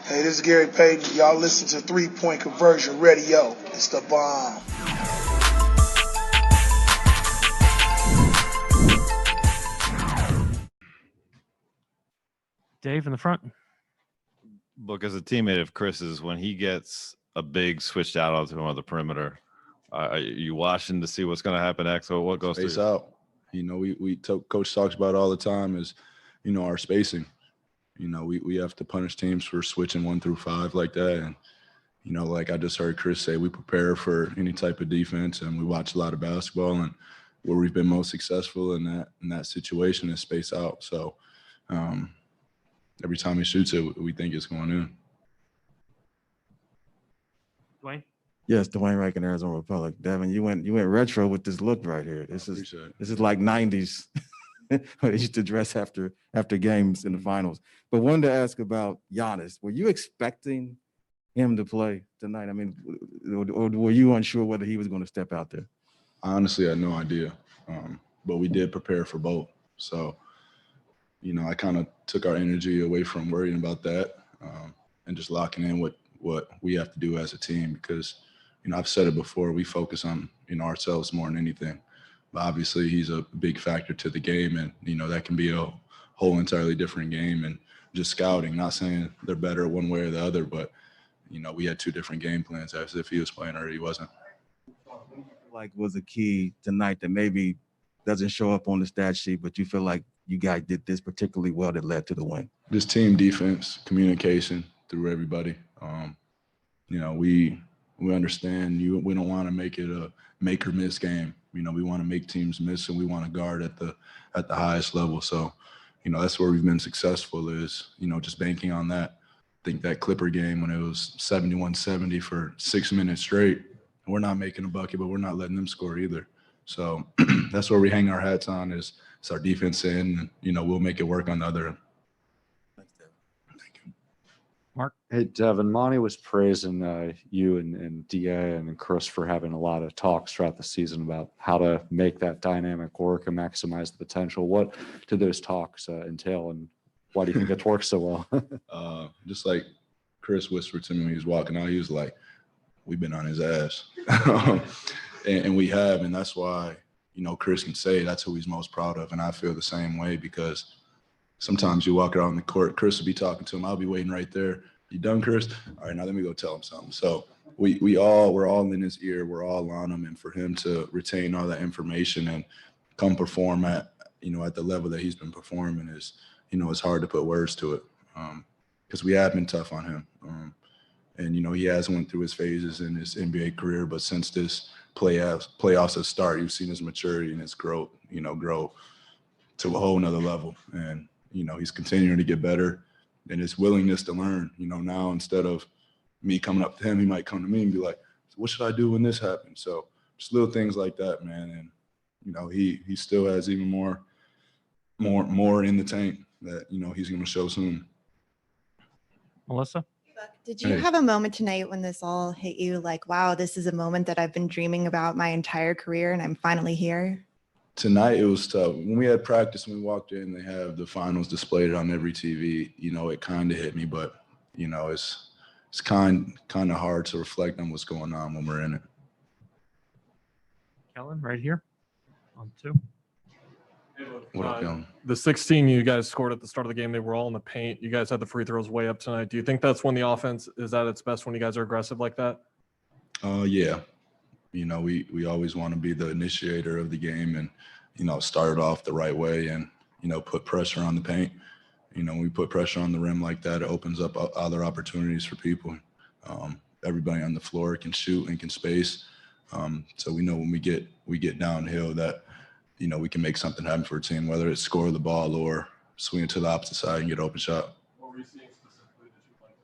Hey, this is Gary Payton. Y'all listen to 3-Point Conversion Radio. It's the bomb. Dave in the front. Look, as a teammate of Chris's, when he gets a big switched out onto him on the perimeter, are you watching to see what's going to happen next, or what goes Space through? out. Coach talks about it all the time is, our spacing. We have to punish teams for switching 1 through 5 like that. And, like I just heard Chris say, we prepare for any type of defense, and we watch a lot of basketball. And where we've been most successful in that situation is space out. So every time he shoots it, we think it's going in. Dwayne? Yes, Dwayne Rankin, Arizona Republic. Devin, you went retro with this look right here. This is like 90s. They used to dress after games in the finals. But wanted to ask about Giannis. Were you expecting him to play tonight? I mean, or were you unsure whether he was going to step out there? I honestly had no idea, but we did prepare for both. So, I kind of took our energy away from worrying about that and just locking in what we have to do as a team because, I've said it before, we focus on, ourselves more than anything. But obviously he's a big factor to the game, and, that can be a whole entirely different game. And just scouting, not saying they're better one way or the other, but, we had 2 different game plans as if he was playing or he wasn't. Like was a key tonight that maybe doesn't show up on the stat sheet, but you feel like you guys did this particularly well that led to the win? Just team defense, communication through everybody. We understand we don't want to make it a make or miss game. We want to make teams miss, and we want to guard at the highest level. So, that's where we've been successful is, just banking on that. I think that Clipper game when it was 71-70 for 6 minutes straight, we're not making a bucket, but we're not letting them score either. So that's where we hang our hats on is our defense end, and, we'll make it work on the other end. Thanks, Devin. Thank you. Mark? Hey, Devin, Monty was praising you and DA and Chris for having a lot of talks throughout the season about how to make that dynamic work and maximize the potential. What did those talks entail, and why do you think it's worked so well? Just like Chris whispered to me when he was walking out, he was like, we've been on his ass. and we have, and that's why, Chris can say that's who he's most proud of. And I feel the same way because sometimes you walk around the court, Chris will be talking to him. I'll be waiting right there. You done, Chris? All right, now let me go tell him something. So we're all in his ear. We're all on him. And for him to retain all that information and come perform at the level that he's been performing is, it's hard to put words to it because we have been tough on him. And, he has went through his phases in his NBA career, but since this playoffs have started, you've seen his maturity and his growth, grow to a whole nother level. And, he's continuing to get better, and his willingness to learn, now instead of me coming up to him, he might come to me and be like, what should I do when this happens? So just little things like that, man. And, he still has even more in the tank that, he's going to show soon. Melissa? Did you have a moment tonight when this all hit you like, wow, this is a moment that I've been dreaming about my entire career and I'm finally here? Tonight it was tough. When we had practice, when we walked in, they have the finals displayed on every TV. It kind of hit me, but it's kind of hard to reflect on what's going on when we're in it. Kellen, right here on 2. What up, Kellen? The 16 you guys scored at the start of the game, they were all in the paint. You guys had the free throws way up tonight. Do you think that's when the offense is at its best, when you guys are aggressive like that? Yeah. We always want to be the initiator of the game and, start it off the right way and, put pressure on the paint. When we put pressure on the rim like that, it opens up other opportunities for people. Everybody on the floor can shoot and can space. So we know when we get downhill that, we can make something happen for a team, whether it's score the ball or swing it to the opposite side and get an open shot. What were you seeing specifically that you liked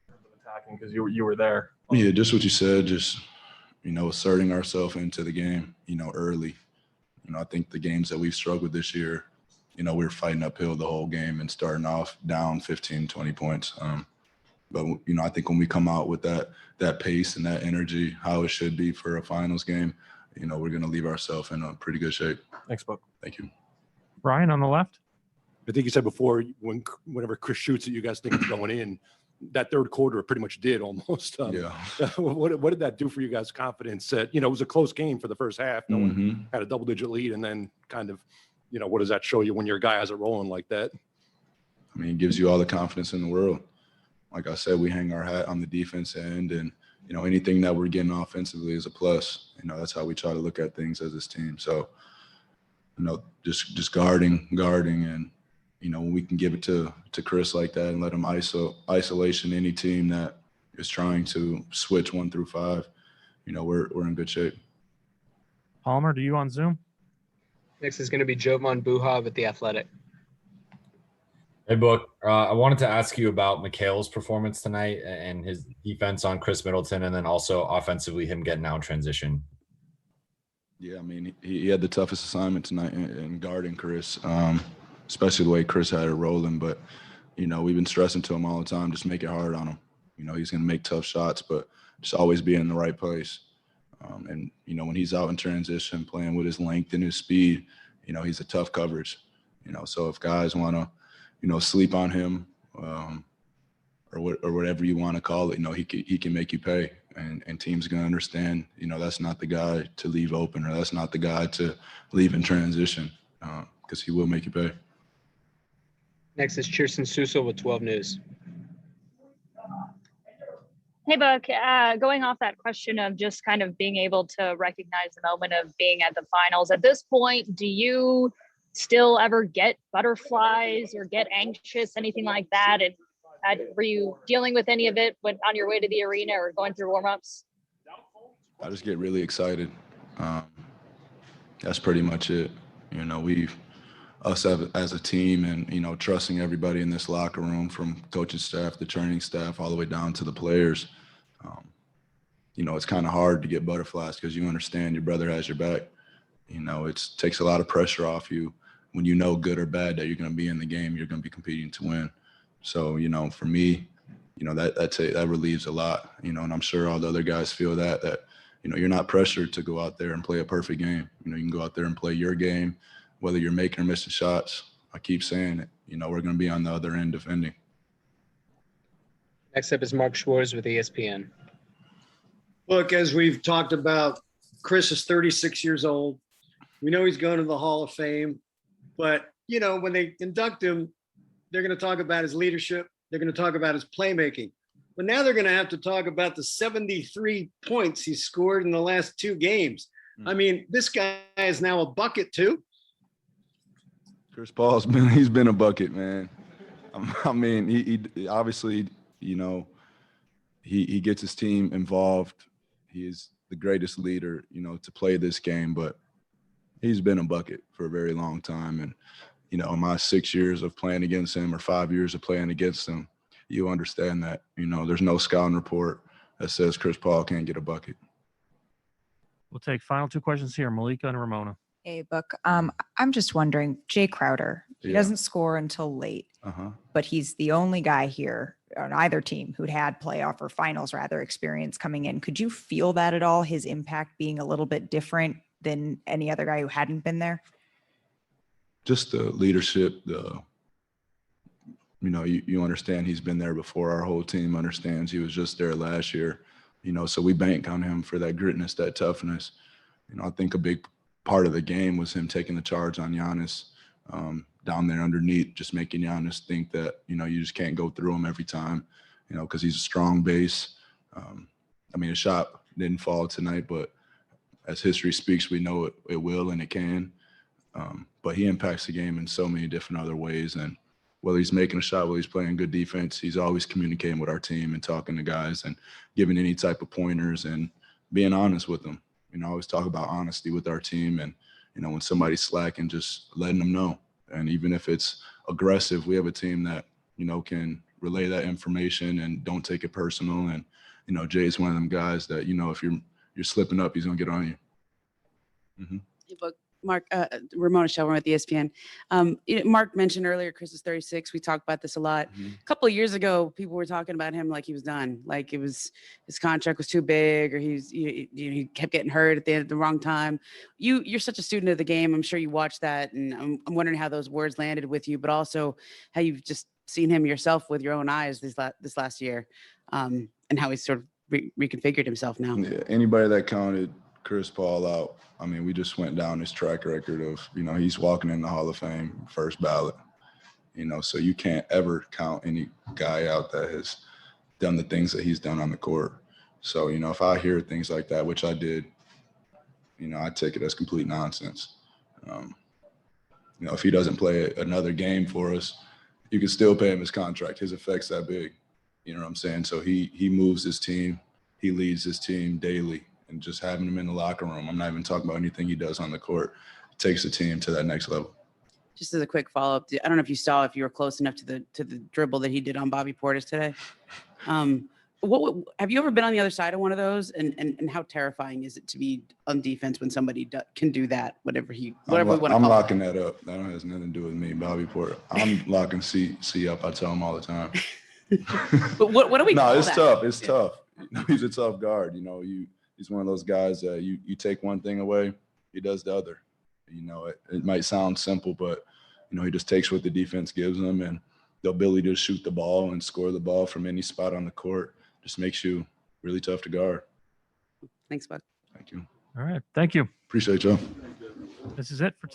in terms of attacking, because you were there? Yeah, just what you said, just, asserting ourselves into the game, early. I think the games that we've struggled this year, we were fighting uphill the whole game and starting off down 15, 20 points. But, I think when we come out with that pace and that energy, how it should be for a finals game, we're going to leave ourselves in a pretty good shape. Thanks, Book. Thank you. Brian on the left. I think you said before, whenever Chris shoots it, you guys think it's going in. That third quarter pretty much did almost. Yeah. What did that do for you guys' confidence? That, it was a close game for the first half. No one had a double-digit lead, and then kind of, what does that show you when your guy has it rolling like that? I mean, it gives you all the confidence in the world. Like I said, we hang our hat on the defense end, and anything that we're getting offensively is a plus. That's how we try to look at things as this team. So, just guarding, and when we can give it to Chris like that and let him isolation any team that is trying to switch 1 through 5, we're in good shape. Palmer, do you on Zoom? Next is going to be Jovan Buha with The Athletic. Hey, Book. I wanted to ask you about Mikhail's performance tonight and his defense on Chris Middleton, and then also offensively him getting out in transition. Yeah, I mean, he had the toughest assignment tonight in guarding Chris, especially the way Chris had it rolling. But, we've been stressing to him all the time, just make it hard on him. He's going to make tough shots, but just always be in the right place. And when he's out in transition, playing with his length and his speed, he's a tough coverage. So if guys want to, sleep on him, or whatever you want to call it, he can make you pay, and teams are going to understand, that's not the guy to leave open, or that's not the guy to leave in transition, because he will make you pay. Next is Kirsten Susel with 12 News. Hey, Buck, going off that question of just kind of being able to recognize the moment of being at the finals, at this point, do you still ever get butterflies or get anxious, anything like that? And were you dealing with any of it on your way to the arena or going through warm-ups? I just get really excited. That's pretty much it. Us as a team, and trusting everybody in this locker room, from coaching staff, the training staff, all the way down to the players. It's kind of hard to get butterflies because you understand your brother has your back. It takes a lot of pressure off you when good or bad that you're going to be in the game, you're going to be competing to win. So, for me, that relieves a lot, and I'm sure all the other guys feel that you're not pressured to go out there and play a perfect game. You can go out there and play your game, whether you're making or missing shots. I keep saying it, we're going to be on the other end defending. Next up is Mark Schwartz with ESPN. Look, as we've talked about, Chris is 36 years old. We know he's going to the Hall of Fame, but when they induct him, they're going to talk about his leadership. They're going to talk about his playmaking, but now they're going to have to talk about the 73 points he scored in the last 2 games. I mean, this guy is now a bucket too. Chris Paul's he's been a bucket, man. I mean, he obviously, he gets his team involved. He is the greatest leader, to play this game, but he's been a bucket for a very long time. And, in my 6 years of playing against him, or 5 years of playing against him, you understand that, there's no scouting report that says Chris Paul can't get a bucket. We'll take final 2 questions here, Malika and Ramona. Hey, Book. I'm just wondering, Jay Crowder, he doesn't score until late, but he's the only guy here on either team who'd had playoff or finals rather experience coming in. Could you feel that at all, his impact being a little bit different than any other guy who hadn't been there? Just the leadership, you understand he's been there before. Our whole team understands he was just there last year, so we bank on him for that gritness, that toughness. I think a big part of the game was him taking the charge on Giannis down there underneath, just making Giannis think that, you just can't go through him every time, because he's a strong base. His shot didn't fall tonight, but as history speaks, we know it will and it can. But he impacts the game in so many different other ways. And whether he's making a shot, whether he's playing good defense, he's always communicating with our team and talking to guys and giving any type of pointers and being honest with them. I always talk about honesty with our team, and, when somebody's slacking, just letting them know. And even if it's aggressive, we have a team that, can relay that information and don't take it personal. And, Jay's one of them guys that, if you're slipping up, he's going to get on you. Hey, Book, Mark, Ramona Shelburne with ESPN. Mark mentioned earlier, Chris is 36. We talked about this a lot. A couple of years ago, people were talking about him like he was done, like his contract was too big, or he kept getting hurt at the wrong time. You're such a student of the game. I'm sure you watched that, and I'm wondering how those words landed with you, but also how you've just seen him yourself with your own eyes this last year, and how he's sort of reconfigured himself now. Yeah, anybody that counted Chris Paul out, I mean, we just went down his track record of, he's walking in the Hall of Fame, first ballot, so you can't ever count any guy out that has done the things that he's done on the court. So, if I hear things like that, which I did, I take it as complete nonsense. If he doesn't play another game for us, you can still pay him his contract. His effect's that big. You know what I'm saying? So he moves his team. He leads his team daily. And just having him in the locker room, I'm not even talking about anything he does on the court, takes the team to that next level. Just as a quick follow-up, I don't know if you were close enough to the dribble that he did on Bobby Portis today. What have you ever been on the other side of one of those? And how terrifying is it to be on defense when somebody can do that? Whatever we want to call it. I'm locking that up. That has nothing to do with me, Bobby Portis. I'm locking C up. I tell him all the time. But what do we? No, call it's that? tough. It's tough. He's a tough guard. He's one of those guys that you take one thing away, he does the other. It might sound simple, but he just takes what the defense gives him, and the ability to shoot the ball and score the ball from any spot on the court just makes you really tough to guard. Thanks, Buck. Thank you. All right. Thank you. Appreciate y'all. This is it for